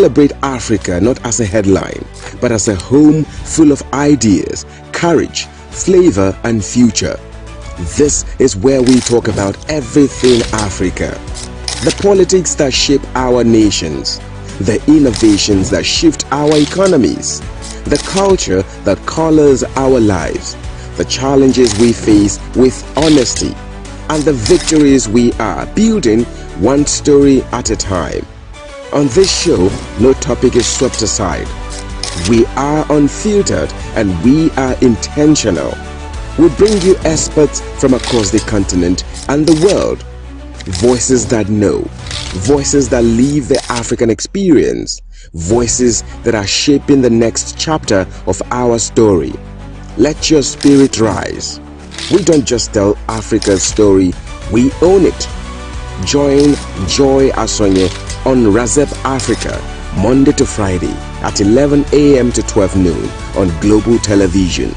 Celebrate Africa not as a headline, but as a home full of ideas, courage, flavor, and future. This is where we talk about everything Africa. The politics that shape our nations, the innovations that shift our economies, the culture that colors our lives, the challenges we face with honesty, and the victories we are building one story at a time. On this show, no topic is swept aside. We are unfiltered and we are intentional. We bring you experts from across the continent and the world. Voices that know, voices that live the African experience, voices that are shaping the next chapter of our story. Let your spirit rise. We don't just tell Africa's story, we own it. Join Joy Asonye on Razep Africa, Monday to Friday at 11 a.m. to 12 noon on Global Television.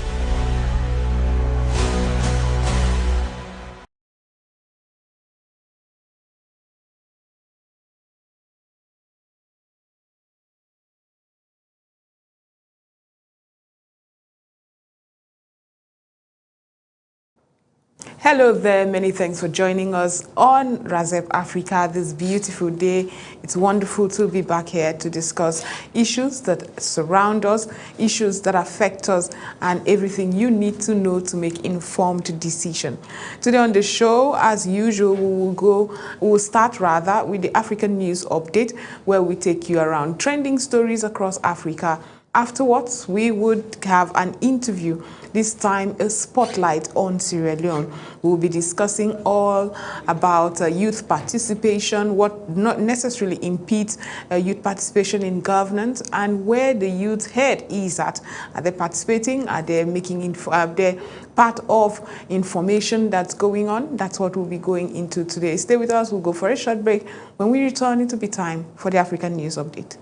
Hello there, many thanks for joining us on Razep Africa this beautiful day. It's wonderful to be back here to discuss issues that surround us, issues that affect us, and everything you need to know to make informed decision. Today on the show, as usual, we will start with the African news update, where we take you around trending stories across Africa. Afterwards, we would have an interview, this time a spotlight on Sierra Leone. We'll be discussing all about youth participation, what not necessarily impedes youth participation in governance, and where the youth head is at. Are they participating? Are they are they part of information that's going on? That's what we'll be going into today. Stay with us. We'll go for a short break. When we return, it'll be time for the African news update.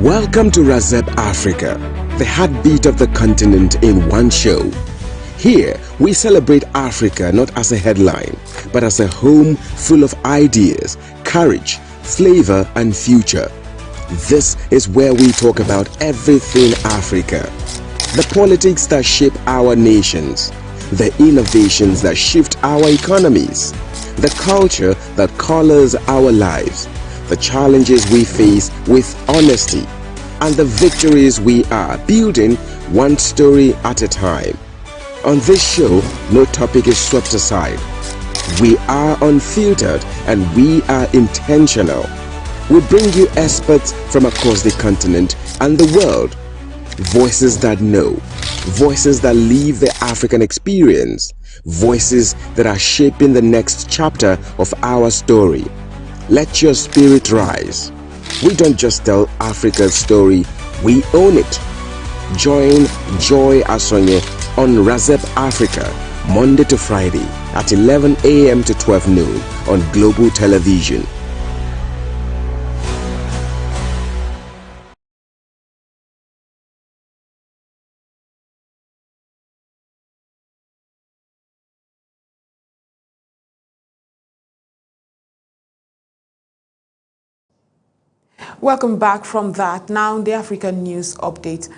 Welcome to Razep Africa, the heartbeat of the continent in one show. Here, we celebrate Africa not as a headline, but as a home full of ideas, courage, flavor, and future. This is where we talk about everything Africa. The politics that shape our nations, the innovations that shift our economies, the culture that colors our lives, the challenges we face with honesty, and the victories we are building one story at a time. On this show, no topic is swept aside. We are unfiltered and we are intentional. We bring you experts from across the continent and the world. Voices that know, voices that live the African experience, voices that are shaping the next chapter of our story. Let your spirit rise. We don't just tell Africa's story, we own it. Join Joy Asonye on Razep Africa, Monday to Friday at 11 a.m. to 12 noon on Global Television. Welcome back from that. Now, the African news update.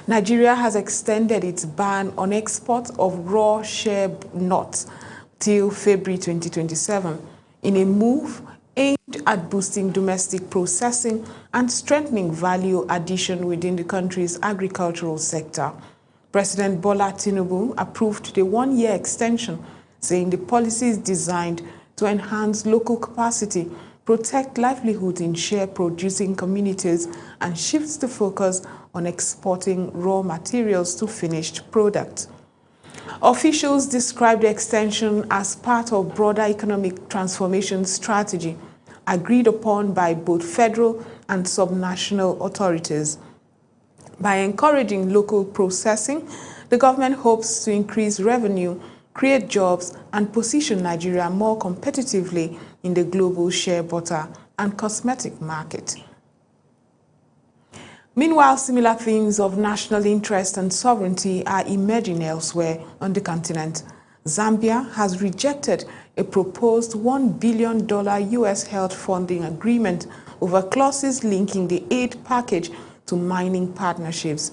Nigeria has extended its ban on export of raw shea nuts till February 2027 in a move aimed at boosting domestic processing and strengthening value addition within the country's agricultural sector. President Bola Tinubu approved the one-year extension, saying the policy is designed to enhance local capacity, protect livelihoods in shea-producing communities, and shifts the focus on exporting raw materials to finished products. Officials described the extension as part of broader economic transformation strategy agreed upon by both federal and subnational authorities. By encouraging local processing, the government hopes to increase revenue, create jobs, and position Nigeria more competitively in the global shea butter and cosmetic market. Meanwhile, similar themes of national interest and sovereignty are emerging elsewhere on the continent. Zambia has rejected a proposed $1 billion U.S. health funding agreement over clauses linking the aid package to mining partnerships.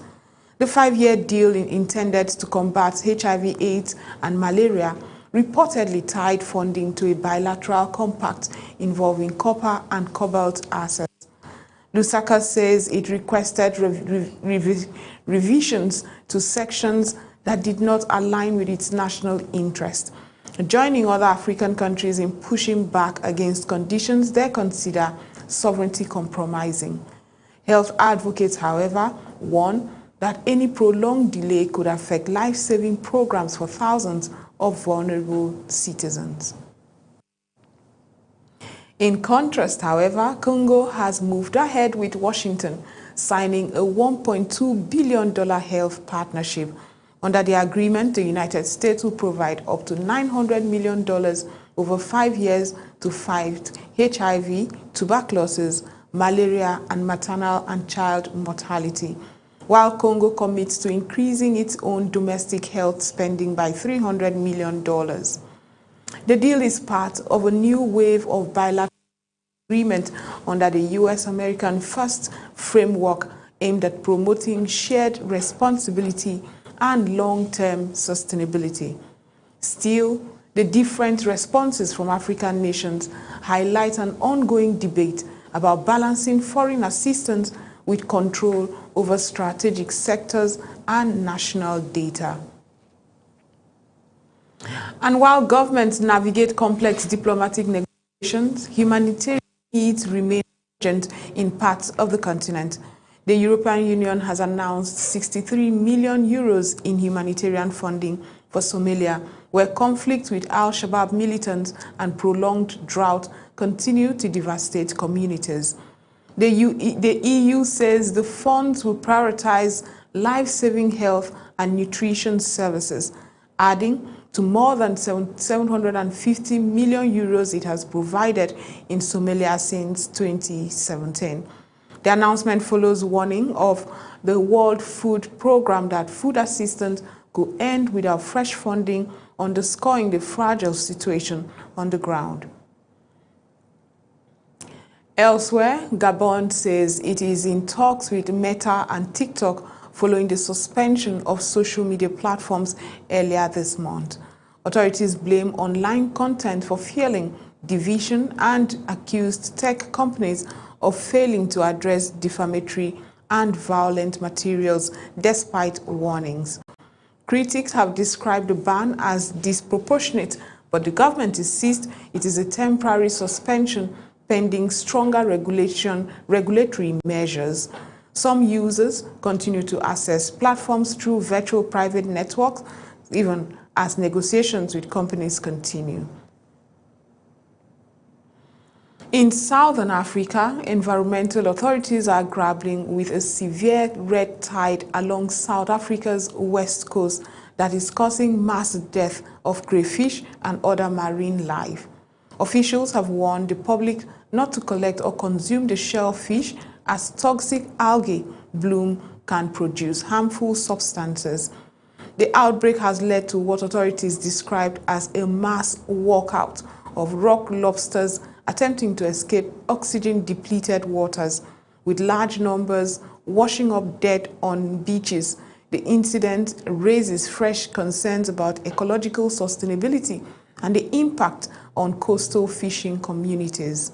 The 5-year deal intended to combat HIV/AIDS and malaria reportedly tied funding to a bilateral compact involving copper and cobalt assets. Lusaka says it requested revisions to sections that did not align with its national interest, joining other African countries in pushing back against conditions they consider sovereignty compromising. Health advocates, however, warn that any prolonged delay could affect life-saving programs for thousands of vulnerable citizens. In contrast, however, Congo has moved ahead with Washington signing a $1.2 billion health partnership. Under the agreement, the United States will provide up to $900 million over 5 years to fight HIV, tuberculosis, malaria, and maternal and child mortality, while Congo commits to increasing its own domestic health spending by $300 million. The deal is part of a new wave of bilateral agreement under the U.S.-American First Framework aimed at promoting shared responsibility and long-term sustainability. Still, the different responses from African nations highlight an ongoing debate about balancing foreign assistance with control over strategic sectors and national data. And while governments navigate complex diplomatic negotiations, humanitarian needs remain urgent in parts of the continent. The European Union has announced 63 million euros in humanitarian funding for Somalia, where conflict with Al-Shabaab militants and prolonged drought continue to devastate communities. The EU says the funds will prioritize life-saving health and nutrition services, adding to more than 750 million euros it has provided in Somalia since 2017. The announcement follows warning of the World Food Programme that food assistance could end without fresh funding, underscoring the fragile situation on the ground. Elsewhere, Gabon says it is in talks with Meta and TikTok following the suspension of social media platforms earlier this month. Authorities blame online content for fueling division and accused tech companies of failing to address defamatory and violent materials despite warnings. Critics have described the ban as disproportionate, but the government insists it is a temporary suspension pending stronger regulatory measures. Some users continue to access platforms through virtual private networks, even as negotiations with companies continue. In Southern Africa, environmental authorities are grappling with a severe red tide along South Africa's west coast that is causing mass death of crayfish and other marine life. Officials have warned the public not to collect or consume the shellfish as toxic algae bloom can produce harmful substances. The outbreak has led to what authorities described as a mass walkout of rock lobsters attempting to escape oxygen-depleted waters, with large numbers washing up dead on beaches. The incident raises fresh concerns about ecological sustainability and the impact on coastal fishing communities.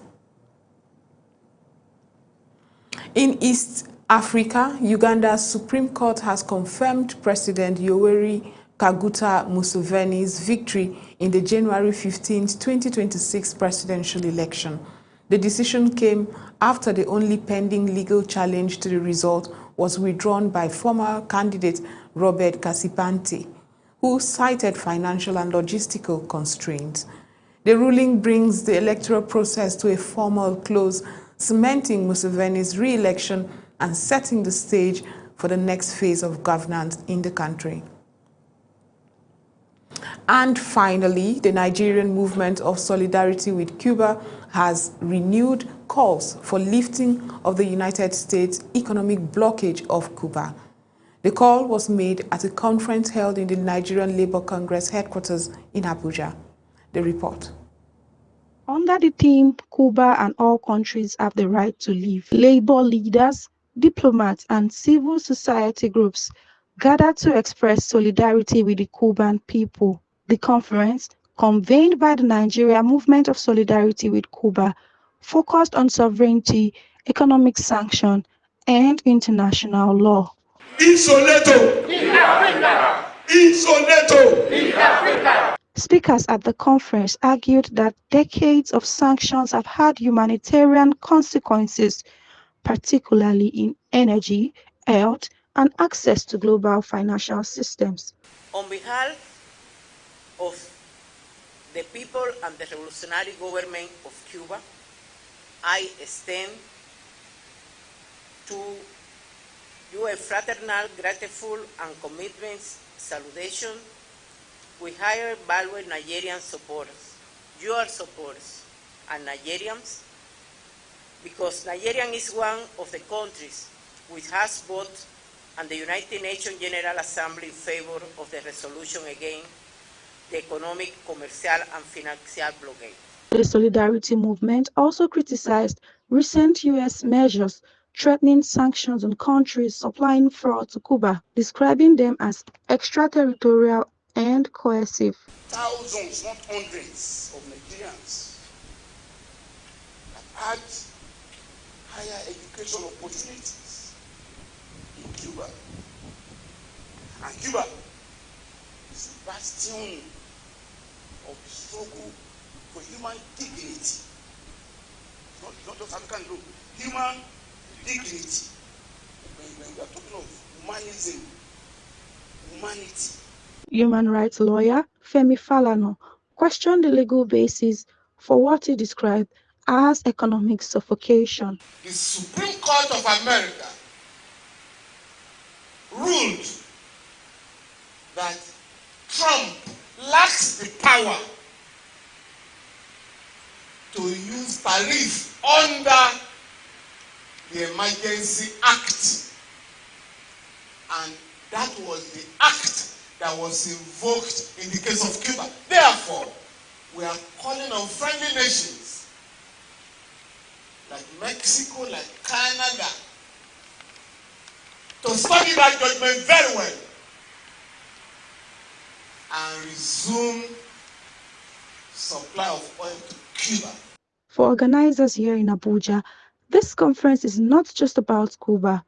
In East Africa, Uganda's Supreme Court has confirmed President Yoweri Kaguta Museveni's victory in the January 15, 2026 presidential election. The decision came after the only pending legal challenge to the result was withdrawn by former candidate Robert Kasipanti, who cited financial and logistical constraints. The ruling brings the electoral process to a formal close, cementing Museveni's re-election and setting the stage for the next phase of governance in the country. And finally, the Nigerian Movement of Solidarity with Cuba has renewed calls for lifting of the United States economic blockage of Cuba. The call was made at a conference held in the Nigerian Labour Congress headquarters in Abuja. The report. Under the theme Cuba and all countries have the right to live, labor leaders, diplomats, and civil society groups gathered to express solidarity with the Cuban people. The conference, convened by the Nigeria Movement of Solidarity with Cuba, focused on sovereignty, economic sanction, and international law. Isoleto! Isoleto! Speakers at the conference argued that decades of sanctions have had humanitarian consequences, particularly in energy, health, and access to global financial systems. On behalf of the people and the revolutionary government of Cuba, I extend to you a fraternal, grateful, and commitment salutation. We hire valued Nigerian supporters, your supporters, and Nigerians, because Nigeria is one of the countries which has voted and the United Nations General Assembly in favor of the resolution against the economic, commercial, and financial blockade. The Solidarity Movement also criticized recent U.S. measures threatening sanctions on countries supplying fuel to Cuba, describing them as extraterritorial and coercive. Thousands, not hundreds, of Nigerians have had higher education opportunities in Cuba. And Cuba is a bastion of the struggle for human dignity. It's not just African law, human dignity. When we are talking of humanism, humanity. Human rights lawyer Femi Falana questioned the legal basis for what he described as economic suffocation. The Supreme Court of America ruled that Trump lacks the power to use tariff under the Emergency Act. And that was the act that was invoked in the case of Cuba. Therefore, we are calling on friendly nations like Mexico, like Canada, to study that judgment very well and resume supply of oil to Cuba. For organizers here in Abuja, this conference is not just about Cuba.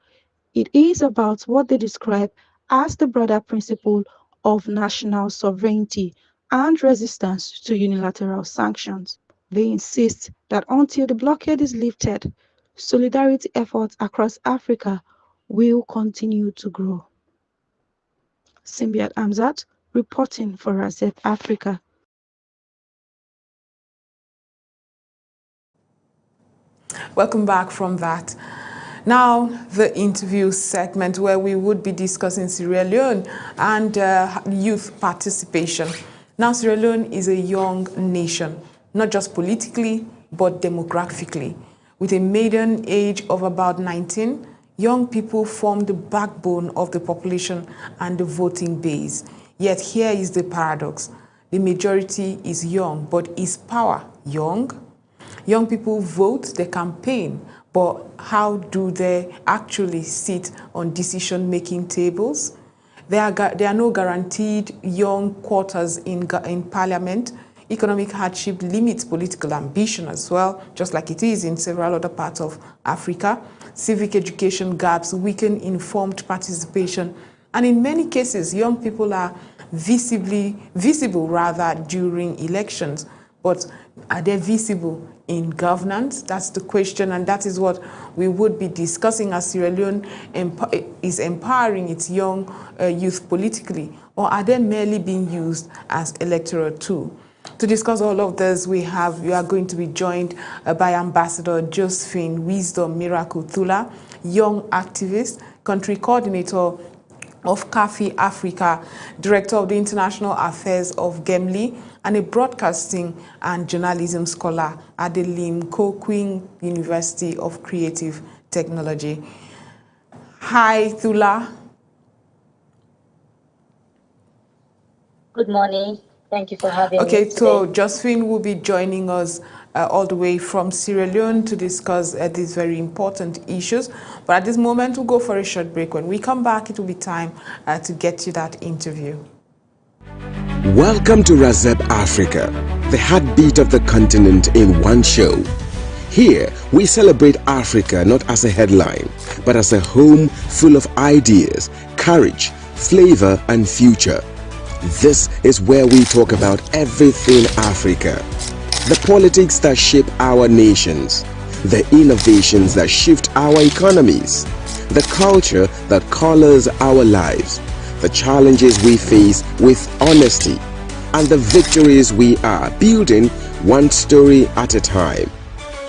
It is about what they describe as the broader principle of national sovereignty and resistance to unilateral sanctions. They insist that until the blockade is lifted, solidarity efforts across Africa will continue to grow. Simbiat Amzat, reporting for Razep Africa. Welcome back from that. Now, the interview segment where we would be discussing Sierra Leone and youth participation. Now, Sierra Leone is a young nation, not just politically, but demographically. With a median age of about 19, young people form the backbone of the population and the voting base. Yet here is the paradox. The majority is young, but is power young? Young people vote, they campaign, but how do they actually sit on decision-making tables? There are no guaranteed young quarters in parliament. Economic hardship limits political ambition as well, just like it is in several other parts of Africa. Civic education gaps weaken informed participation. And in many cases, young people are visible during elections. But are they visible in governance? That's the question, and that is what we would be discussing as Sierra Leone is empowering its young youth politically, or are they merely being used as electoral tool? To discuss all of this, we are going to be joined by Ambassador Josephine Wisdom Miracle Thula, young activist, country coordinator of Razep Africa, director of the International Affairs of Gemli, and a broadcasting and journalism scholar at the Lim Ko Kwing University of Creative Technology. Hi, Thula. Good morning. Thank you for having me Okay, today. so Josephine will be joining us all the way from Sierra Leone to discuss these very important issues. But at this moment, we'll go for a short break. When we come back, it will be time to get you that interview. Welcome to Razep Africa, the heartbeat of the continent in one show. Here, we celebrate Africa not as a headline, but as a home full of ideas, courage, flavor, and future. This is where we talk about everything Africa. The politics that shape our nations, the innovations that shift our economies, the culture that colors our lives, the challenges we face with honesty, and the victories we are building one story at a time.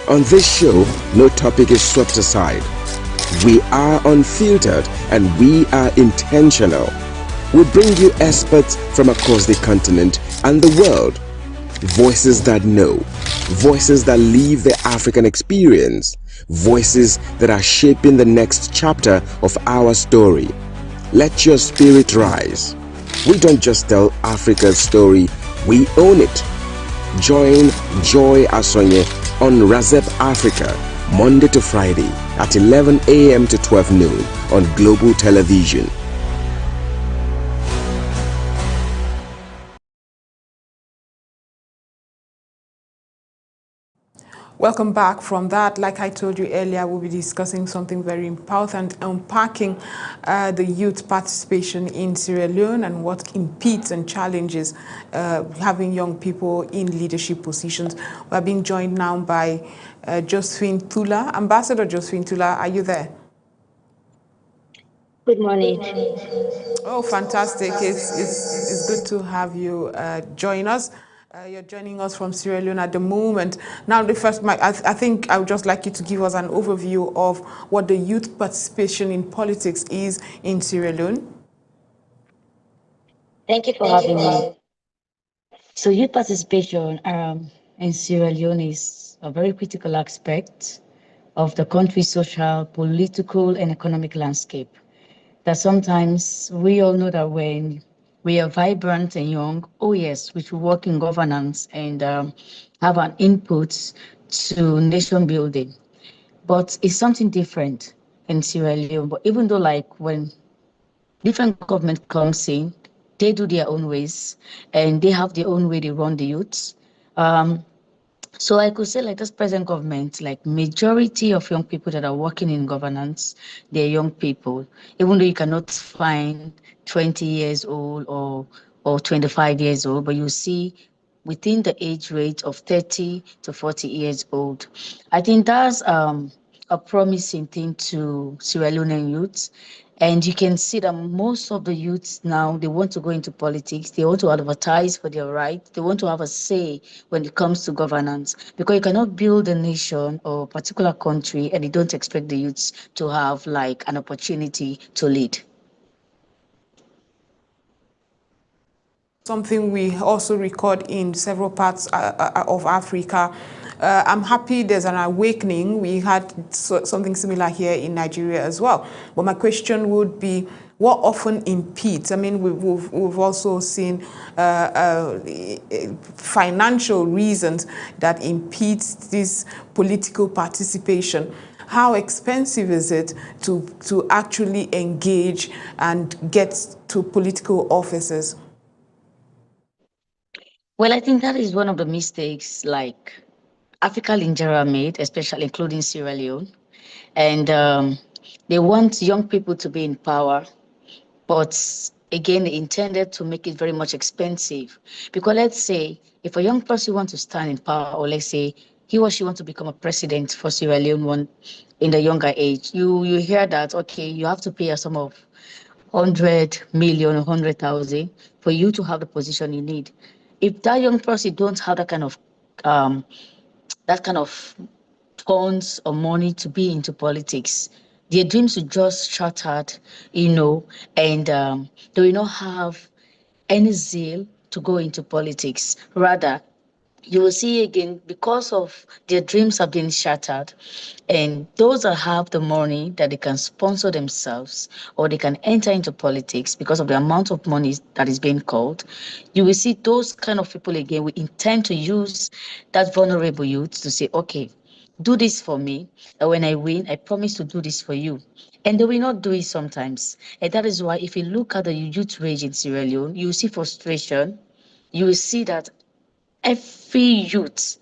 On this show, no topic is swept aside. We are unfiltered and we are intentional. We bring you experts from across the continent and the world. Voices that know, voices that live the African experience, voices that are shaping the next chapter of our story. Let your spirit rise. We don't just tell Africa's story, we own it. Join Joy Asonye on Razep Africa, Monday to Friday at 11 a.m. to 12 noon on Global Television. Welcome back from that. Like I told you earlier, we'll be discussing something very important, unpacking the youth participation in Sierra Leone and what impedes and challenges having young people in leadership positions. We're being joined now by Josephine Tula. Ambassador Josephine Tula, are you there? Good morning. Oh, fantastic. It's good to have you join us. You're joining us from Sierra Leone at the moment. Now, I think I would just like you to give us an overview of what the youth participation in politics is in Sierra Leone. Thank you for having me. So youth participation in Sierra Leone is a very critical aspect of the country's social, political, and economic landscape. That sometimes we all know that when we are vibrant and young, oh yes, we should work in governance and have an input to nation building. But it's something different in Sierra Leone. But even though like when different government comes in, they do their own ways and they have their own way they run the youths. So I could say like this present government, like majority of young people that are working in governance, they're young people. Even though you cannot find 20 years old or 25 years old, but you see within the age range of 30 to 40 years old. I think that's a promising thing to Sierra Leonean youths. And you can see that most of the youths now, they want to go into politics. They want to advertise for their rights. They want to have a say when it comes to governance. Because you cannot build a nation or a particular country and you don't expect the youths to have like an opportunity to lead. Something we also record in several parts of Africa. I'm happy there's an awakening. We had something similar here in Nigeria as well. But my question would be, what often impedes? I mean, we've also seen financial reasons that impedes this political participation. How expensive is it to actually engage and get to political offices? Well, I think that is one of the mistakes like Africa in general made, especially including Sierra Leone. And they want young people to be in power, but again, they intended to make it very much expensive. Because let's say if a young person wants to stand in power, or let's say he or she wants to become a president for Sierra Leone one in the younger age, you hear that, okay, you have to pay a sum of 100 million or 100,000 for you to have the position you need. If that young person don't have um, that kind of funds or money to be into politics, their dreams will just shattered, and they will not have any zeal to go into politics. Rather, you will see again because of their dreams have been shattered, and those that have the money that they can sponsor themselves or they can enter into politics because of the amount of money that is being called, you will see those kind of people again will intend to use that vulnerable youth to say, okay, do this for me, and when I win I promise to do this for you, and they will not do it sometimes. And that is why if you look at the youth rage in Sierra Leone, you will see frustration. You will see that every youth,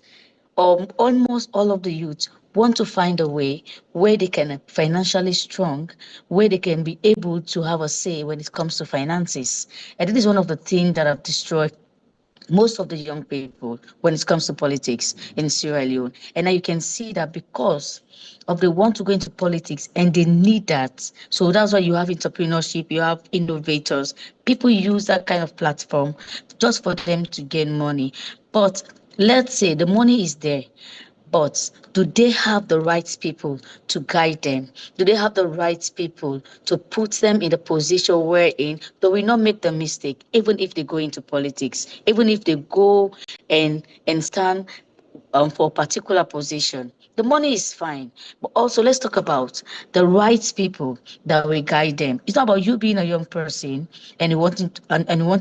or almost all of the youth, want to find a way where they can financially strong, where they can be able to have a say when it comes to finances. And it is one of the things that have destroyed most of the young people when it comes to politics in Sierra Leone. And now you can see that because of they want to go into politics and they need that. So that's why you have entrepreneurship, you have innovators. People use that kind of platform just for them to gain money. But let's say the money is there, but do they have the right people to guide them? Do they have the right people to put them in the position wherein they will not make the mistake, even if they go into politics, even if they go and stand for a particular position? The money is fine, but also let's talk about the right people that will guide them. It's not about you being a young person and you want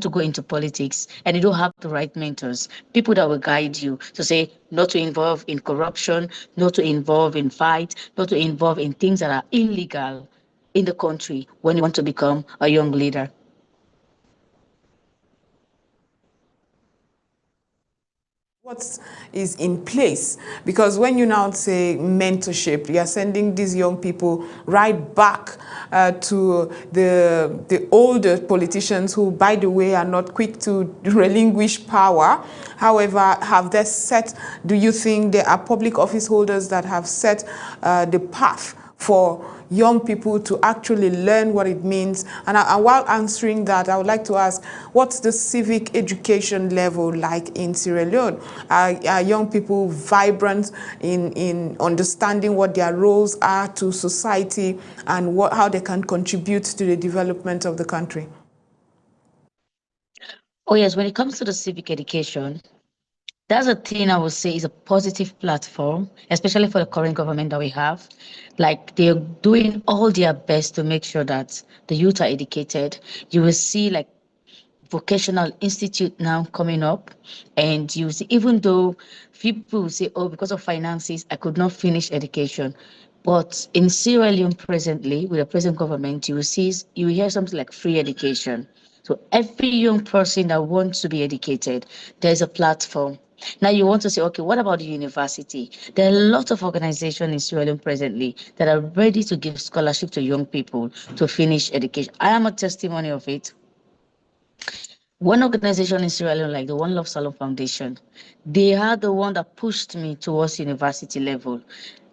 to go into politics and you don't have the right mentors, people that will guide you to say not to involve in corruption, not to involve in fight, not to involve in things that are illegal in the country when you want to become a young leader. What is in place? Because when you now say mentorship, you are sending these young people right back to the older politicians who, by the way, are not quick to relinquish power. However, have they set, do you think there are public office holders that have set the path for young people to actually learn what it means? And while answering that, I would like to ask, what's the civic education level like in Sierra Leone? Are young people vibrant in understanding what their roles are to society and how they can contribute to the development of the country? Oh yes, when it comes to the civic education, that's a thing I would say is a positive platform, especially for the current government that we have. Like they're doing all their best to make sure that the youth are educated. You will see like vocational institute now coming up, and you see, even though people will say, oh, because of finances I could not finish education, but in Sierra Leone presently with the present government, you will hear something like free education. So every young person that wants to be educated, there's a platform. Now you want to say, okay, what about the university? There are a lot of organizations in Sierra Leone presently that are ready to give scholarship to young people to finish education. I am a testimony of it. One organization in Sierra Leone, like the One Love Salon Foundation, they are the one that pushed me towards university level.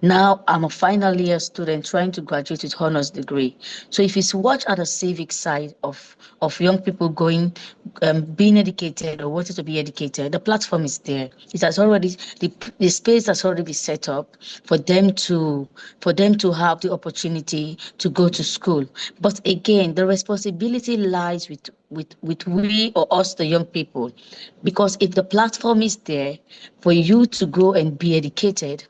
Now I'm a final year student trying to graduate with honors degree. So if it's watch at the civic side of young people going, being educated or wanting to be educated, the platform is there. It has already the space has already been set up for them to have the opportunity to go to school. But again, the responsibility lies with we or us, the young people, because if the platform is there for you to go and be educated,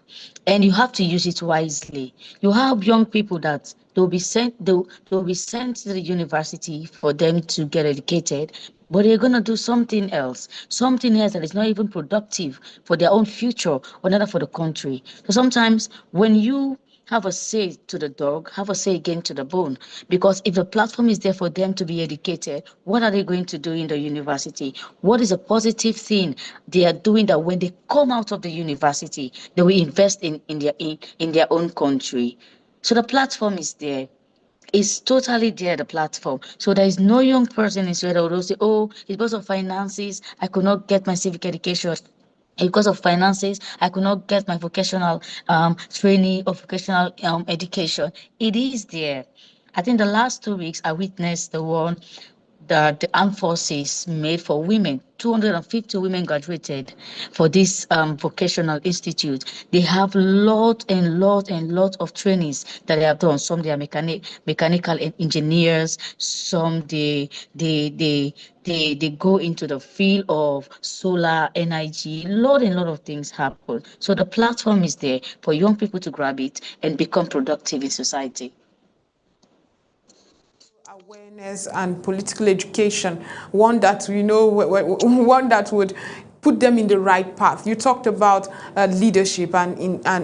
and you have to use it wisely. You have young people that they'll be sent to the university for them to get educated, but they're gonna do something else that is not even productive for their own future or not for the country. So sometimes when you have a say to the dog, have a say again to the bone. Because if the platform is there for them to be educated, what are they going to do in the university? What is a positive thing they are doing that when they come out of the university, they will invest in their own country? So the platform is there. It's totally there, the platform. So there is no young person in Sweden who will say, oh, it's because of finances, I could not get my civic education. Because of finances, I could not get my vocational training or vocational education. It is there. I think the last 2 weeks, I witnessed the one the armed forces made for women. 250 women graduated for this vocational institute. They have lot and lot of trainings that they have done. Some they are mechanical engineers. Some they go into the field of solar energy. Lot and lot of things happen. So the platform is there for young people to grab it and become productive in society. Awareness and political education, one that we know, one that would put them in the right path. You talked about leadership and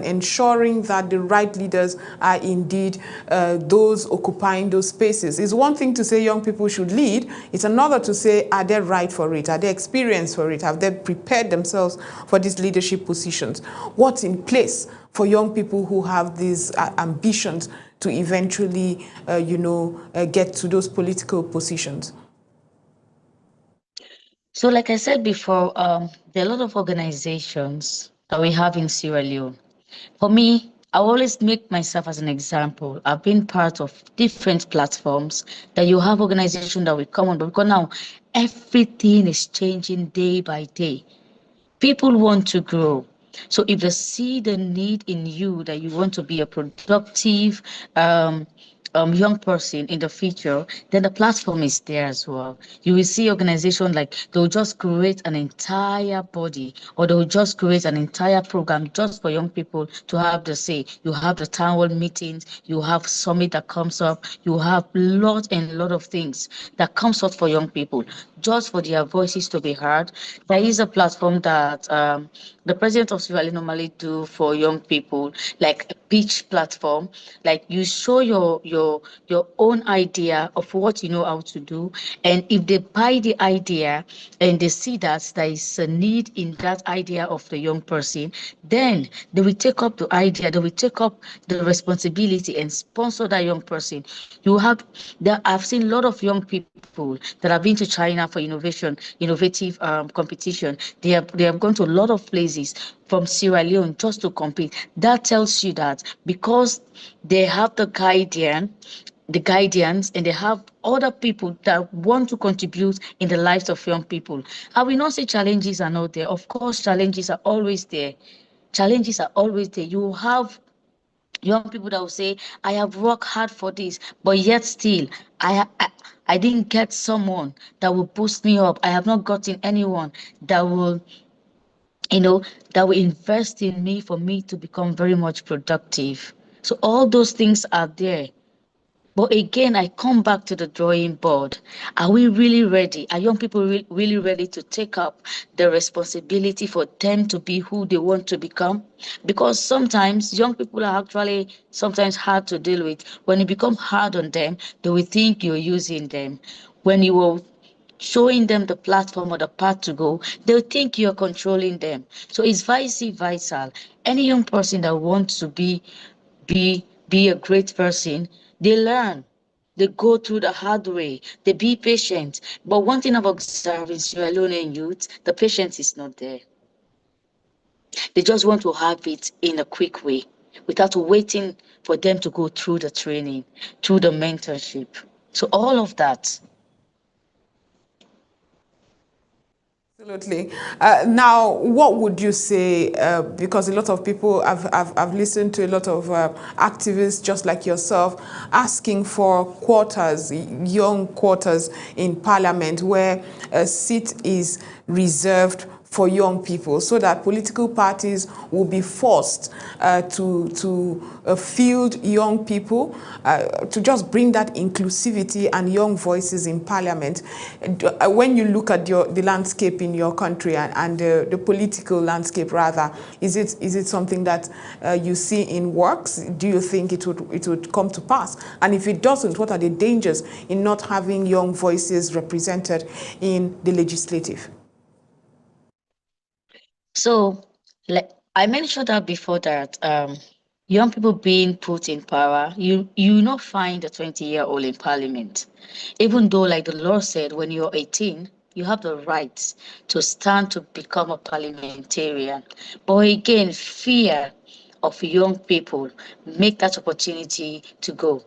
ensuring that the right leaders are indeed those occupying those spaces. It's one thing to say young people should lead. It's another to say, are they right for it? Are they experienced for it? Have they prepared themselves for these leadership positions? What's in place for young people who have these ambitions to eventually, get to those political positions? So, like I said before, there are a lot of organizations that we have in Sierra Leone. For me, I always make myself as an example. I've been part of different platforms that you have organizations that will come on, but because now everything is changing day by day. People want to grow. So if they see the need in you that you want to be a productive young person in the future, then the platform is there as well. You will see organizations like they'll just create an entire body or they'll just create an entire program just for young people to have the say. You have the town hall meetings, you have summit that comes up, you have lot and lot of things that comes up for young people just for their voices to be heard. There is a platform that the president of Sierra Leone normally do for young people, like a pitch platform. Like you show your own idea of what you know how to do, and if they buy the idea and they see that there is a need in that idea of the young person, then they will take up the idea, they will take up the responsibility and sponsor that young person. You have there. I've seen a lot of young people that have been to China for innovative competition. They have gone to a lot of places from Sierra Leone just to compete. That tells you that because they have the guardians, and they have other people that want to contribute in the lives of young people. I will not say challenges are not there. Of course, challenges are always there. Challenges are always there. You have young people that will say, I have worked hard for this, but yet still I didn't get someone that will boost me up. I have not gotten anyone that will you know that will invest in me for me to become very much productive. So all those things are there. But again, I come back to the drawing board. Are we really ready? Are young people really ready to take up the responsibility for them to be who they want to become? Because sometimes young people are actually sometimes hard to deal with. When you become hard on them, they will think you're using them. When you are showing them the platform or the path to go, they'll think you're controlling them. So it's vice versa. Any young person that wants to be a great person, they learn. They go through the hard way. They be patient. But one thing I've observed in Sierra Leonean youth, the patience is not there. They just want to have it in a quick way without waiting for them to go through the training, through the mentorship. So all of that. Absolutely. Now, what would you say? Because a lot of people have listened to a lot of activists just like yourself asking for quotas, young quotas in parliament where a seat is reserved for young people so that political parties will be forced to field young people, to just bring that inclusivity and young voices in parliament. When you look at the landscape in your country and the political landscape rather, is it something that you see in works? Do you think it would come to pass? And if it doesn't, what are the dangers in not having young voices represented in the legislative? So, like I mentioned that before that young people being put in power, you not find a 20-year-old in parliament. Even though, like the law said, when you're 18, you have the rights to stand to become a parliamentarian. But again, fear of young people make that opportunity to go.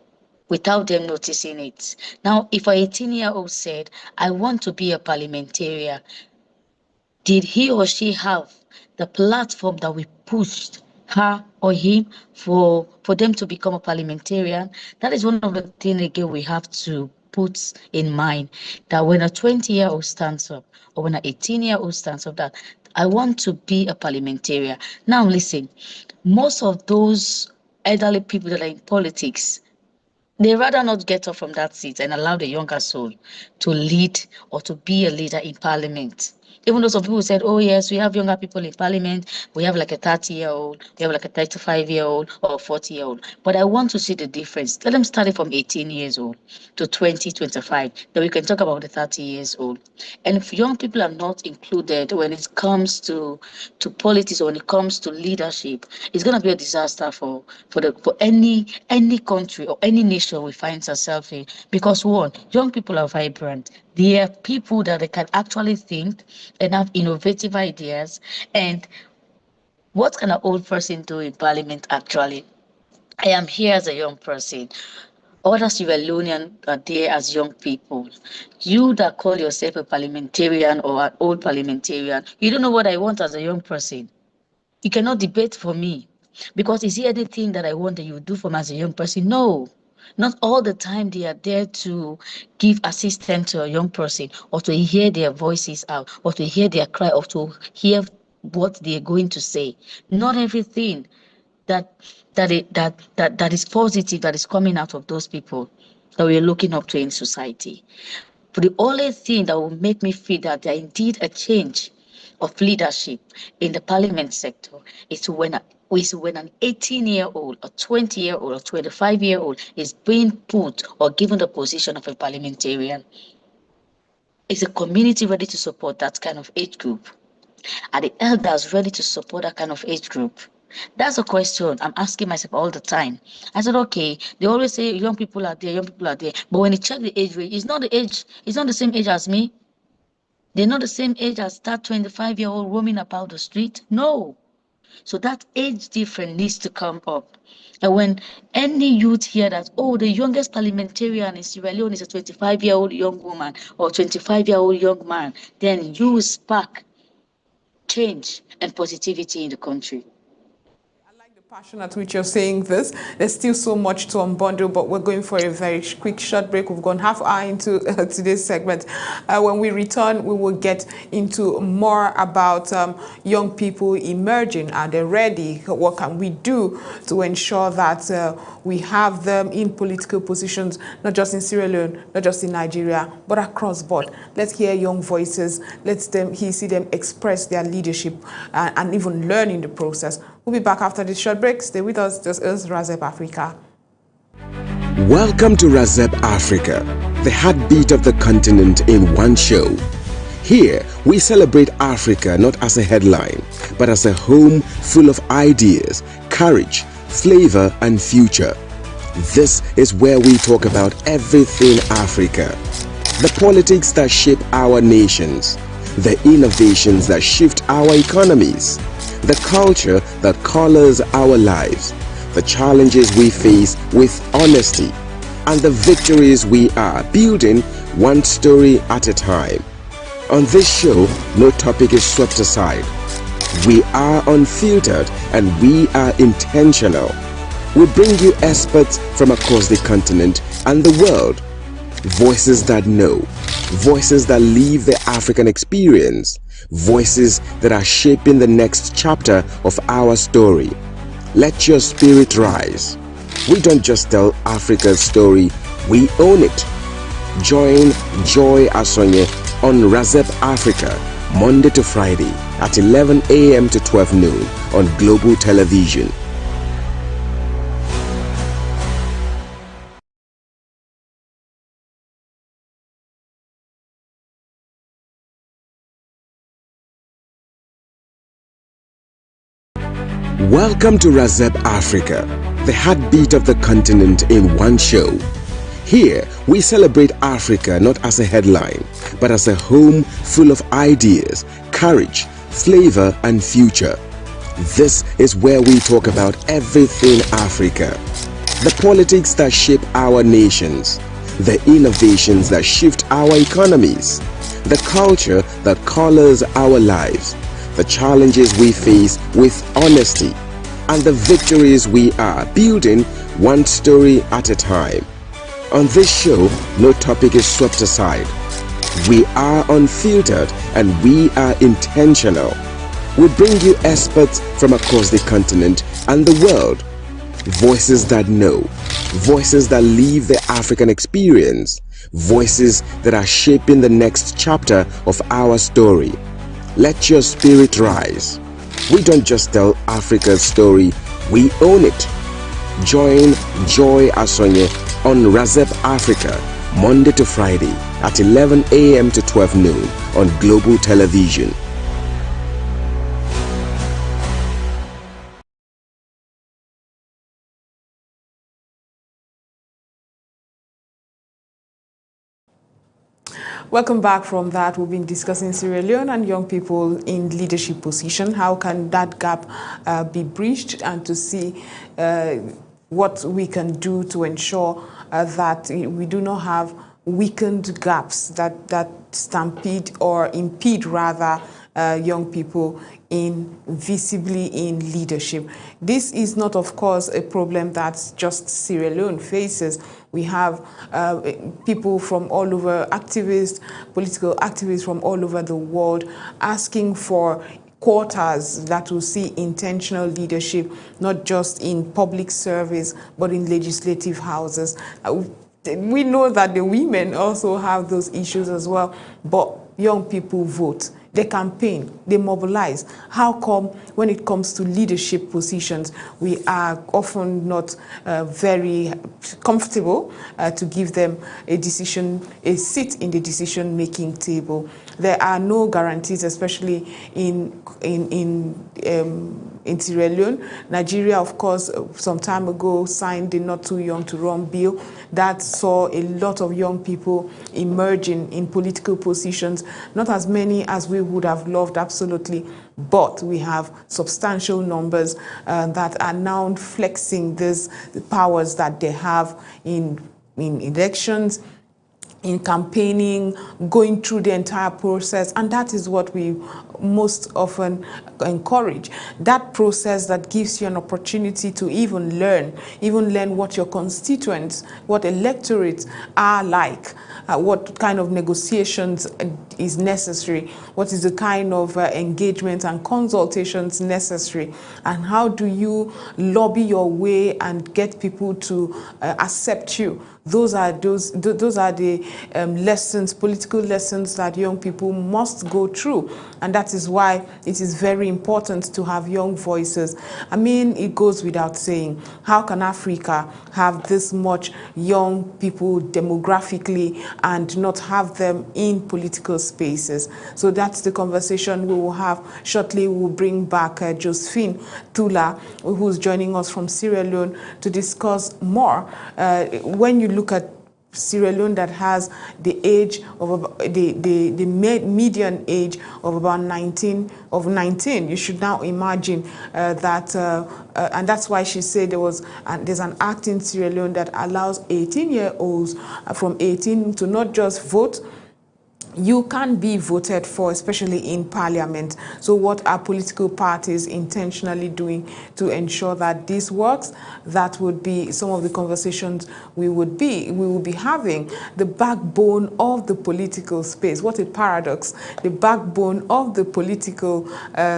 without them noticing it. Now, if an 18-year-old said, I want to be a parliamentarian, did he or she have the platform that we pushed her or him for them to become a parliamentarian? That is one of the things, again, we have to put in mind, that when a 20-year-old stands up, or when an 18-year-old stands up, that I want to be a parliamentarian. Now listen, most of those elderly people that are in politics, they rather not get up from that seat and allow the younger soul to lead or to be a leader in parliament. Even though some people said, oh yes, we have younger people in parliament, we have like a 30-year-old, we have like a 35-year-old or a 40-year-old. But I want to see the difference. Let them start it from 18 years old to 20, 25. Then we can talk about the 30 years old. And if young people are not included when it comes to politics or when it comes to leadership, it's going to be a disaster for any country or any nation we find ourselves in. Because one, young people are vibrant. They are people that they can actually think and have innovative ideas. And what can an old person do in parliament actually? I am here as a young person. Other Sierra Leoneans are there as young people. You that call yourself a parliamentarian or an old parliamentarian, you don't know what I want as a young person. You cannot debate for me. Because is there anything that I want that you do for me as a young person? No. Not all the time they are there to give assistance to a young person or to hear their voices out or to hear their cry or to hear what they are going to say. Not everything that is positive that is coming out of those people that we are looking up to in society. But the only thing that will make me feel that there indeed a change of leadership in the parliament sector is when an 18-year-old, a 20-year-old, or 25-year-old is being put or given the position of a parliamentarian. Is the community ready to support that kind of age group? Are the elders ready to support that kind of age group? That's a question I'm asking myself all the time. I said, okay, they always say young people are there, but when you check the age range, it's not the same age as me. They're not the same age as that 25-year-old roaming about the street. No. So that age difference needs to come up. And when any youth hear that, oh, the youngest parliamentarian in Sierra Leone is a 25-year-old young woman or 25-year-old young man, then you spark change and positivity in the country. Passion at which you're saying this. There's still so much to unbundle, but we're going for a very quick short break. We've gone half hour into today's segment. When we return, we will get into more about young people emerging. Are they ready? What can we do to ensure that we have them in political positions, not just in Sierra Leone, not just in Nigeria, but across board? Let's hear young voices. Let's see them express their leadership and even learn in the process. We'll be back after this short break. Stay with us. This is Razep Africa. Welcome to Razep Africa, the heartbeat of the continent in one show. Here, we celebrate Africa not as a headline, but as a home full of ideas, courage, flavor, and future. This is where we talk about everything Africa. The politics that shape our nations, the innovations that shift our economies, the culture that colors our lives, the challenges we face with honesty, and the victories we are building one story at a time. On this show, no topic is swept aside. We are unfiltered and we are intentional. We bring you experts from across the continent and the world. Voices that know, voices that live the African experience, voices that are shaping the next chapter of our story. Let your spirit rise. We don't just tell Africa's story, we own it. Join Joy Asonye on Razep Africa, Monday to Friday at 11 a.m. to 12 noon on Global Television. Welcome to Razep Africa, the heartbeat of the continent in one show. Here, we celebrate Africa not as a headline, but as a home full of ideas, courage, flavor, and future. This is where we talk about everything Africa. The politics that shape our nations, the innovations that shift our economies, the culture that colors our lives, the challenges we face with honesty, and the victories we are building one story at a time. On this show, no topic is swept aside. We are unfiltered and we are intentional. We bring you experts from across the continent and the world. Voices that know, voices that live the African experience, voices that are shaping the next chapter of our story. Let your spirit rise. We don't just tell Africa's story, we own it. Join Joy Asonye on Razep Africa, Monday to Friday at 11 a.m. to 12 noon on Global Television. Welcome back from that. We've been discussing Sierra Leone and young people in leadership position. How can that gap be bridged, and to see what we can do to ensure that we do not have weakened gaps that stampede or impede rather young people visibly in leadership. This is not, of course, a problem that just Sierra Leone faces. We have people from all over, activists, political activists from all over the world asking for quotas that will see intentional leadership, not just in public service, but in legislative houses. We know that the women also have those issues as well, but young people vote. They campaign, they mobilize. How come when it comes to leadership positions, we are often not very comfortable to give them a seat in the decision-making table? There are no guarantees, especially in Sierra Leone. Nigeria, of course, some time ago signed the Not Too Young to Run bill that saw a lot of young people emerging in political positions, not as many as we would have loved, absolutely, but we have substantial numbers that are now flexing these powers that they have in elections, in campaigning, going through the entire process, and that is what we most often encourage. That process that gives you an opportunity to even learn what your constituents, what electorates are like, what kind of negotiations is necessary, what is the kind of engagement and consultations necessary, and how do you lobby your way and get people to accept you. Those are the lessons, political lessons that young people must go through, and that is why it is very important to have young voices. I mean, it goes without saying, how can Africa have this much young people demographically and not have them in political spaces? So that's the conversation we will have shortly. We'll bring back Josephine Tula, who's joining us from Sierra Leone, to discuss more. When you look at Sierra Leone, that has the age of the median age of about 19, you should now imagine that, and that's why she said there's an act in Sierra Leone that allows 18-year-olds from 18 to not just vote. You can be voted for, especially in parliament. So what are political parties intentionally doing to ensure that this works? That would be some of the conversations we will be having. The backbone of the political space. What a paradox. The backbone of the political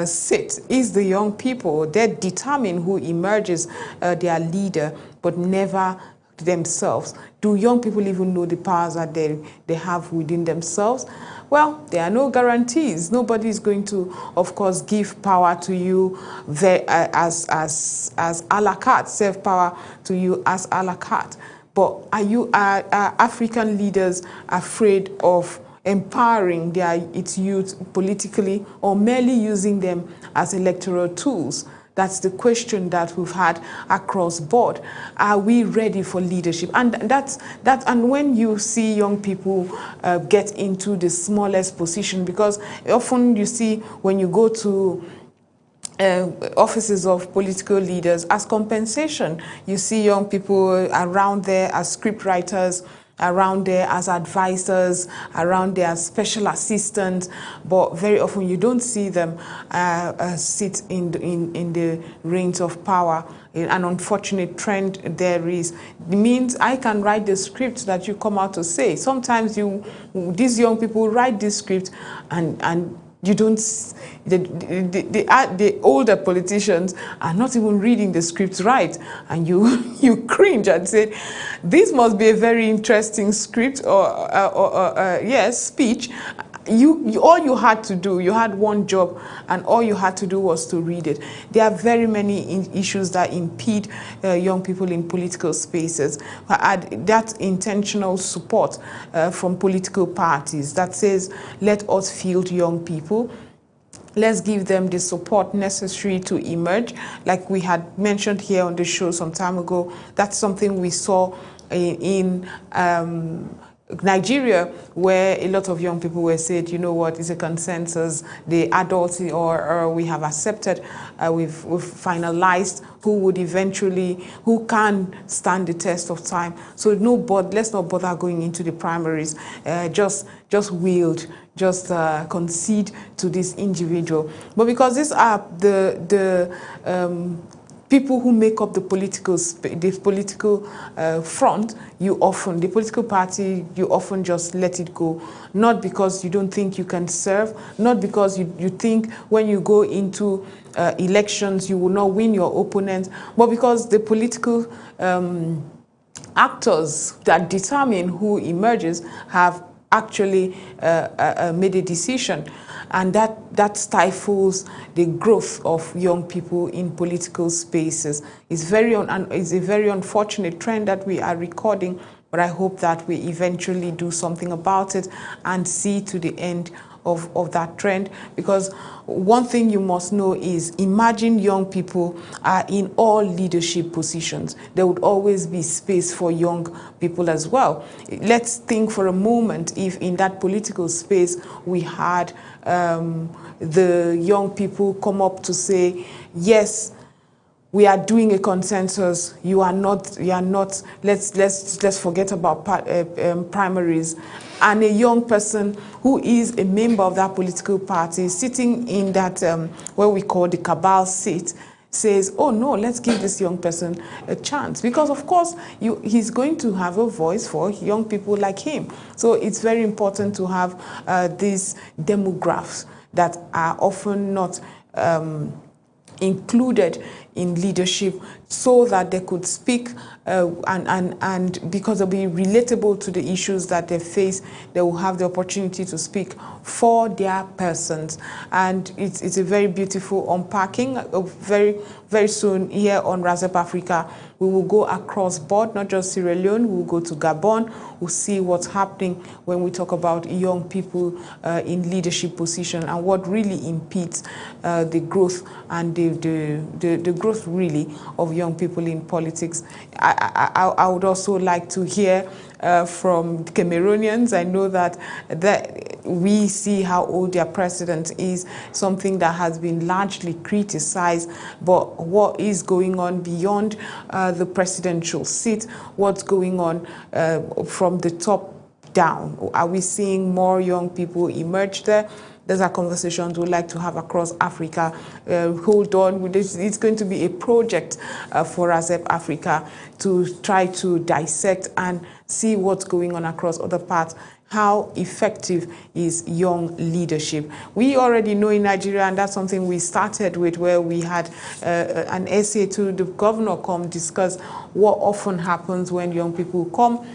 seat is the young people. They determine who emerges their leader, but never themselves. Do young people even know the powers that they have within themselves? Well, there are no guarantees. Nobody is going to, of course, give power to you as a la carte, serve power to you as a la carte. But are African leaders afraid of empowering its youth politically, or merely using them as electoral tools? That's the question that we've had across board. Are we ready for leadership? And and when you see young people get into the smallest position, because often you see when you go to offices of political leaders as compensation. You see young people around there as script writers, around there as advisors, around there as special assistants, but very often you don't see them sit in the reins of power. An unfortunate trend there is. It means I can write the script that you come out to say. Sometimes these young people write this script and you don't, the older politicians are not even reading the scripts right, and you cringe and say, this must be a very interesting script or yes, speech. All you had to do, you had one job, and all you had to do was to read it. There are very many issues that impede young people in political spaces. That intentional support from political parties that says, let us field young people. Let's give them the support necessary to emerge. Like we had mentioned here on the show some time ago, that's something we saw in Nigeria, where a lot of young people were said, you know what, it's a consensus, the adults or we have accepted, we've finalized who can stand the test of time. So let's not bother going into the primaries. Just wield, concede to this individual. But because these are the people who make up the political front, the political party, you often just let it go. Not because you don't think you can serve, not because you think when you go into elections you will not win your opponent, but because the political actors that determine who emerges have actually made a decision, and that stifles the growth of young people in political spaces. It's a very unfortunate trend that we are recording, but I hope that we eventually do something about it and see to the end of that trend. Because one thing you must know is, imagine young people are in all leadership positions. There would always be space for young people as well. Let's think for a moment if in that political space we had the young people come up to say, yes, we are doing a consensus. You are not. Let's forget about primaries. And a young person who is a member of that political party sitting in that what we call the cabal seat says, oh no, let's give this young person a chance. Because of course, he's going to have a voice for young people like him. So it's very important to have these demographics that are often not included in leadership, so that they could speak and because they'll be relatable to the issues that they face, they will have the opportunity to speak for their persons. And it's a very beautiful unpacking. Very, very soon here on Razep Africa, we will go across board, not just Sierra Leone, we'll go to Gabon, we'll see what's happening when we talk about young people in leadership position and what really impedes the growth and the growth really of young people in politics. I would also like to hear from Cameroonians. I know that we see how old their president is, something that has been largely criticized, but what is going on beyond the presidential seat? What's going on from the top down? Are we seeing more young people emerge there? Those are conversations we'd like to have across Africa. Hold on, it's going to be a project for Razep Africa to try to dissect and see what's going on across other parts. How effective is young leadership? We already know in Nigeria, and that's something we started with, where we had an essay to the governor come discuss what often happens when young people come.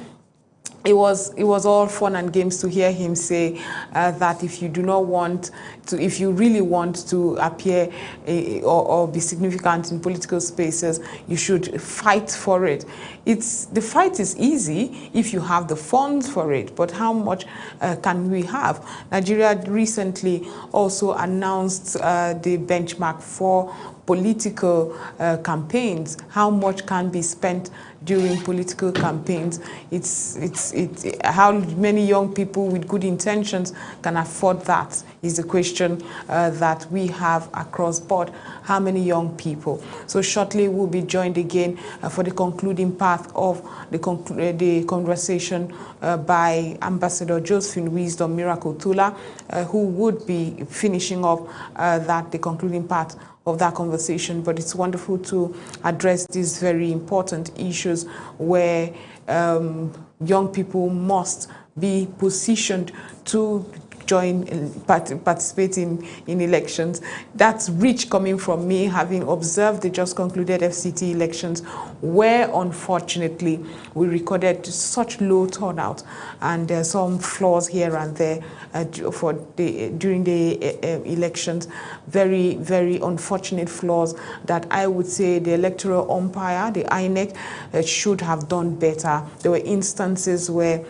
It was all fun and games to hear him say that if you really want to appear or be significant in political spaces, you should fight for it. The fight is easy if you have the funds for it, but how much can we have? Nigeria recently also announced the benchmark for political campaigns. How much can be spent during political campaigns. It's how many young people with good intentions can afford that is the question that we have across board. How many young people? So shortly we'll be joined again for the concluding part of the conversation by Ambassador Josephine Wisdom Miracle Tula, who would be finishing off the concluding part of that conversation. But it's wonderful to address these very important issues where young people must be positioned to join and participate in elections. That's rich coming from me, having observed the just concluded FCT elections, where unfortunately we recorded such low turnout and some flaws here and there during the elections. Very, very unfortunate flaws that I would say the electoral umpire, the INEC, should have done better. There were instances where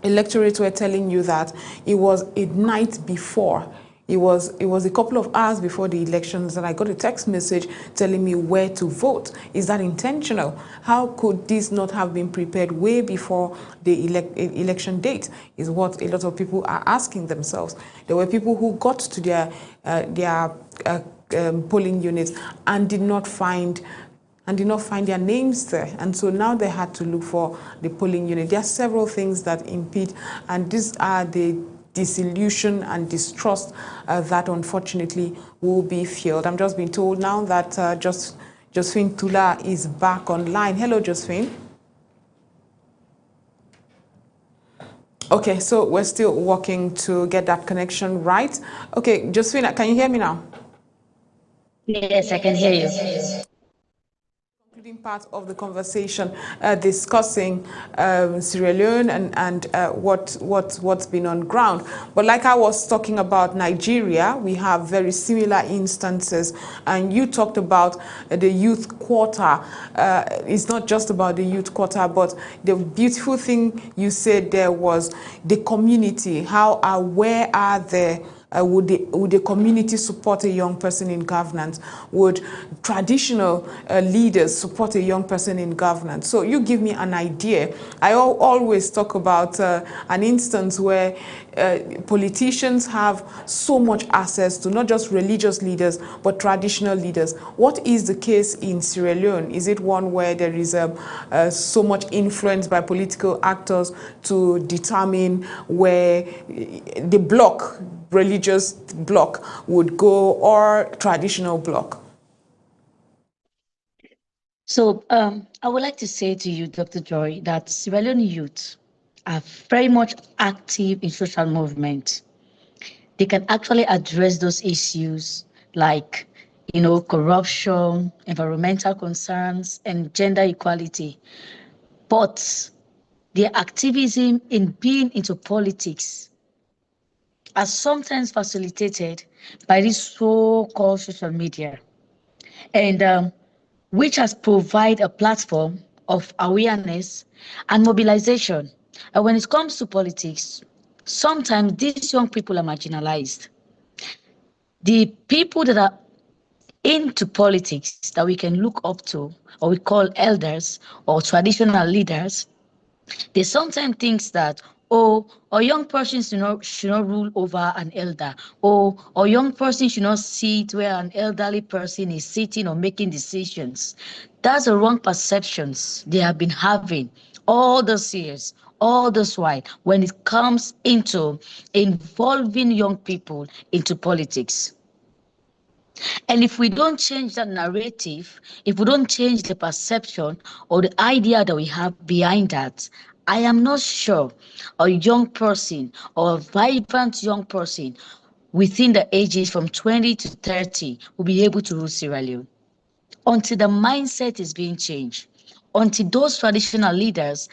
electorates were telling you that it was a night before. It was a couple of hours before the elections that I got a text message telling me where to vote. Is that intentional? How could this not have been prepared way before the election date? Is what a lot of people are asking themselves. There were people who got to their polling units and did not find their names there. And so now they had to look for the polling unit. There are several things that impede, and these are the disillusion and distrust that unfortunately will be fueled. I'm just being told now that Josephine Tula is back online. Hello, Josephine. Okay, so we're still working to get that connection right. Okay, Josephine, can you hear me now? Yes, I can hear you. Part of the conversation discussing Sierra Leone and what's been on ground. But like I was talking about Nigeria, we have very similar instances, and you talked about the youth quota. It's not just about the youth quota, but the beautiful thing you said there was the community. How aware are they? Would the community support a young person in governance? Would traditional leaders support a young person in governance? So you give me an idea. I always talk about an instance where politicians have so much access to not just religious leaders, but traditional leaders. What is the case in Sierra Leone? Is it one where there is so much influence by political actors to determine where the bloc, religious bloc, would go, or traditional bloc? So I would like to say to you, Dr. Joy, that Sierra Leone youth are very much active in social movement. They can actually address those issues like, corruption, environmental concerns, and gender equality. But their activism in being into politics are sometimes facilitated by this so-called social media, and which has provided a platform of awareness and mobilization. And when it comes to politics, sometimes these young people are marginalized. The people that are into politics that we can look up to, or we call elders or traditional leaders, they sometimes think that, a young person should not rule over an elder, or a young person should not sit where an elderly person is sitting or making decisions. That's the wrong perceptions they have been having all those years, all this while, when it comes into involving young people into politics. And if we don't change that narrative, if we don't change the perception or the idea that we have behind that, I am not sure a young person or a vibrant young person within the ages from 20 to 30 will be able to rule Sierra Leone. Until the mindset is being changed, until those traditional leaders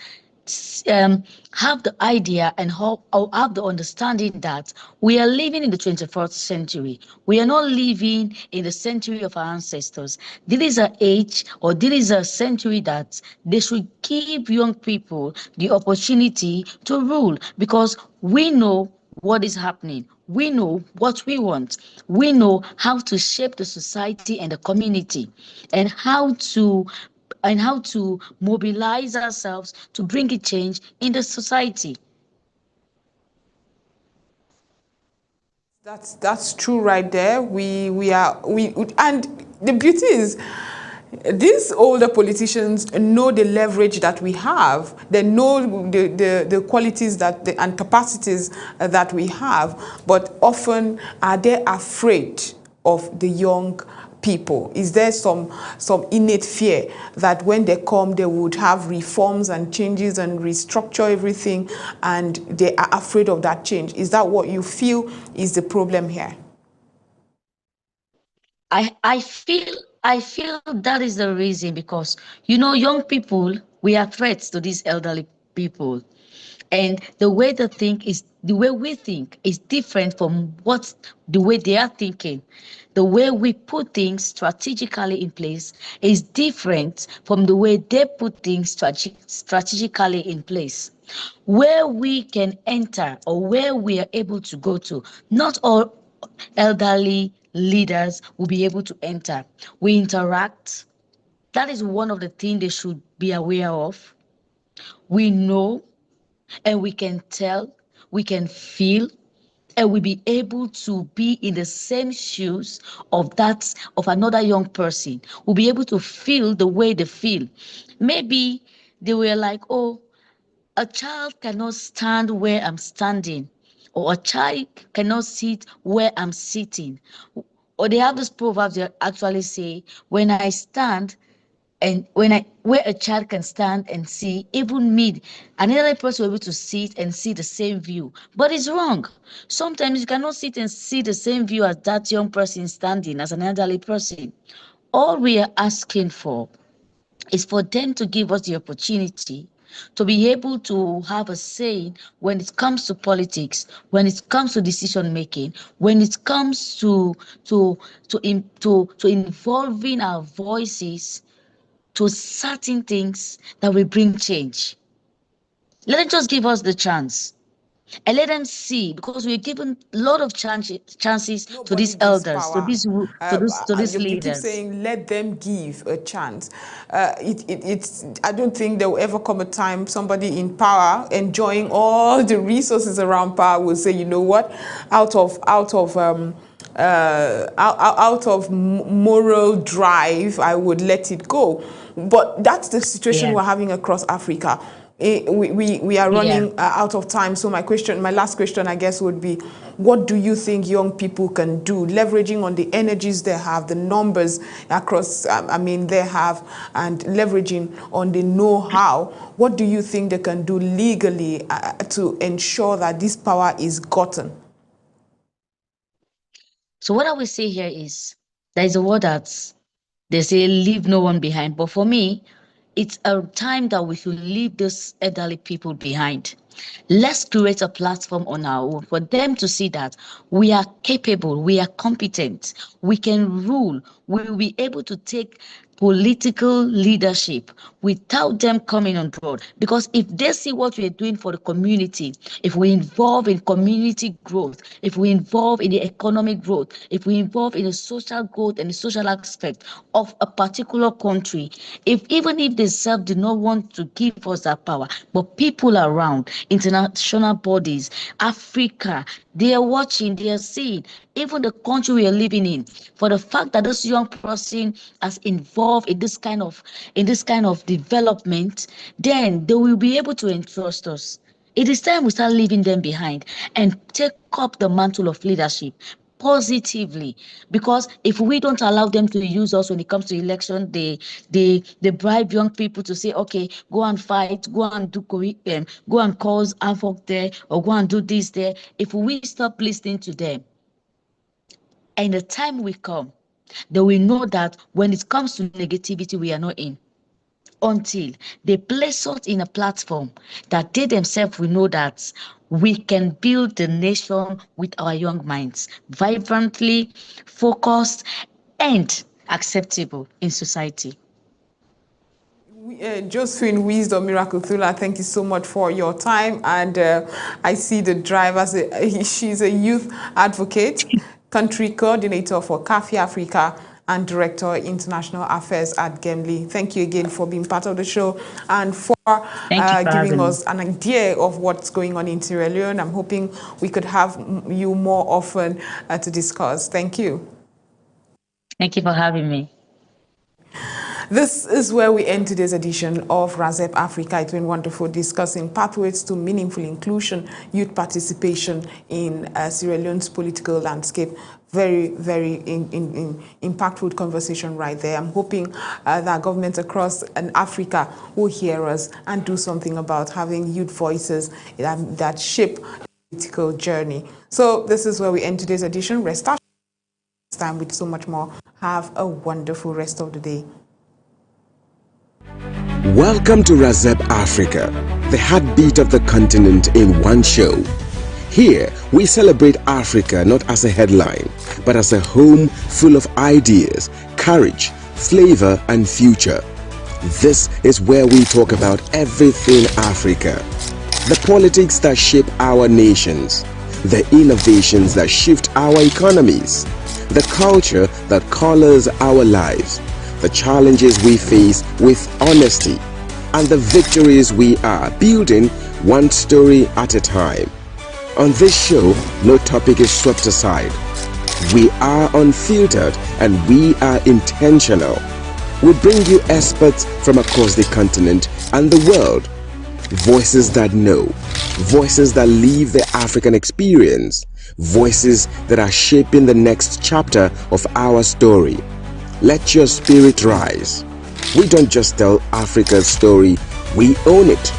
have the idea and have the understanding that we are living in the 21st century. We are not living in the century of our ancestors. This is an age, or this is a century that they should give young people the opportunity to rule, because we know what is happening. We know what we want. We know how to shape the society and the community, and how to and how to mobilize ourselves to bring a change in the society. That's true right there. And the beauty is these older politicians know the leverage that we have. They know the qualities and capacities that we have, but often are they afraid of the young people? Is there some innate fear that when they come, they would have reforms and changes and restructure everything, and they are afraid of that change? Is that what you feel is the problem here? I feel that is the reason, because young people, we are threats to these elderly people. And the way we think is different from the way they are thinking. The way we put things strategically in place is different from the way they put things strategically in place. Where we can enter, or where we are able to go to, not all elderly leaders will be able to enter. We interact. That is one of the things they should be aware of. We know, and we can tell, we can feel, and we be able to be in the same shoes of another young person. We'll be able to feel the way they feel. Maybe they were like, oh, a child cannot stand where I'm standing, or a child cannot sit where I'm sitting. Or they have this proverb that actually say, when I stand, and where a child can stand and see, even me, another person will be able to sit and see the same view. But it's wrong. Sometimes you cannot sit and see the same view as that young person standing, as an elderly person. All we are asking for is for them to give us the opportunity to be able to have a say when it comes to politics, when it comes to decision making, when it comes to involving our voices to certain things that will bring change. Let them just give us the chance, and let them see, because we're given a lot of chances to Nobody these gives elders, to power. these to these You keep leaders. saying let them give a chance. It's. I don't think there will ever come a time somebody in power, enjoying all the resources around power, will say, you know what, out of moral drive, I would let it go. But that's the situation Yeah, we're having across Africa. We are yeah. running out of time. So my last question, I guess, would be, what do you think young people can do, leveraging on the energies they have, the numbers across, they have, and leveraging on the know-how? What do you think they can do legally to ensure that this power is gotten? So what I will say here is, there is a word that they say, leave no one behind. But for me, it's a time that we should leave those elderly people behind. Let's create a platform on our own for them to see that we are capable, we are competent, we can rule, we will be able to take political leadership without them coming on board. Because if they see what we are doing for the community, if we involve in community growth, if we involve in the economic growth, if we involve in the social growth and the social aspect of a particular country, even if they self do not want to give us that power, but people around, international bodies, Africa, they are watching, they are seeing, even the country we are living in, for the fact that this young person has involved in this kind of development, then they will be able to entrust us. It is time we start leaving them behind and take up the mantle of leadership positively. Because if we don't allow them to use us when it comes to election, they bribe young people to say, okay, go and fight, go and cause havoc there, or go and do this there. If we stop listening to them, and the time will come, they will know that when it comes to negativity, we are not in, until they place us in a platform that they themselves will know that we can build the nation with our young minds, vibrantly, focused, and acceptable in society. Josephine Wisdom Miracle Thula, thank you so much for your time. And I see the drive as she's a youth advocate, country coordinator for Cafe Africa, and Director International Affairs at Gemly. Thank you again for being part of the show and for giving us an idea of what's going on in Sierra Leone. I'm hoping we could have you more often to discuss. Thank you. Thank you for having me. This is where we end today's edition of Razep Africa. It's been wonderful discussing pathways to meaningful inclusion, youth participation in Sierra Leone's political landscape. Very, very impactful conversation right there. I'm hoping that governments across Africa will hear us and do something about having youth voices that shape the political journey. So this is where we end today's edition. Rest next time with so much more. Have a wonderful rest of the day. Welcome to Razep Africa, the heartbeat of the continent in one show. Here, we celebrate Africa not as a headline, but as a home full of ideas, courage, flavor, and future. This is where we talk about everything Africa. The politics that shape our nations, the innovations that shift our economies, the culture that colors our lives, the challenges we face with honesty, and the victories we are building one story at a time. On this show, no topic is swept aside. We are unfiltered and we are intentional. We bring you experts from across the continent and the world. Voices that know, voices that live the African experience, voices that are shaping the next chapter of our story. Let your spirit rise. We don't just tell Africa's story, we own it.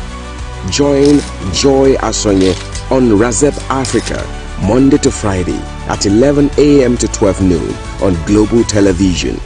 Join Joy Asonye on Razep Africa, Monday to Friday at 11 a.m. to 12 noon on Global Television.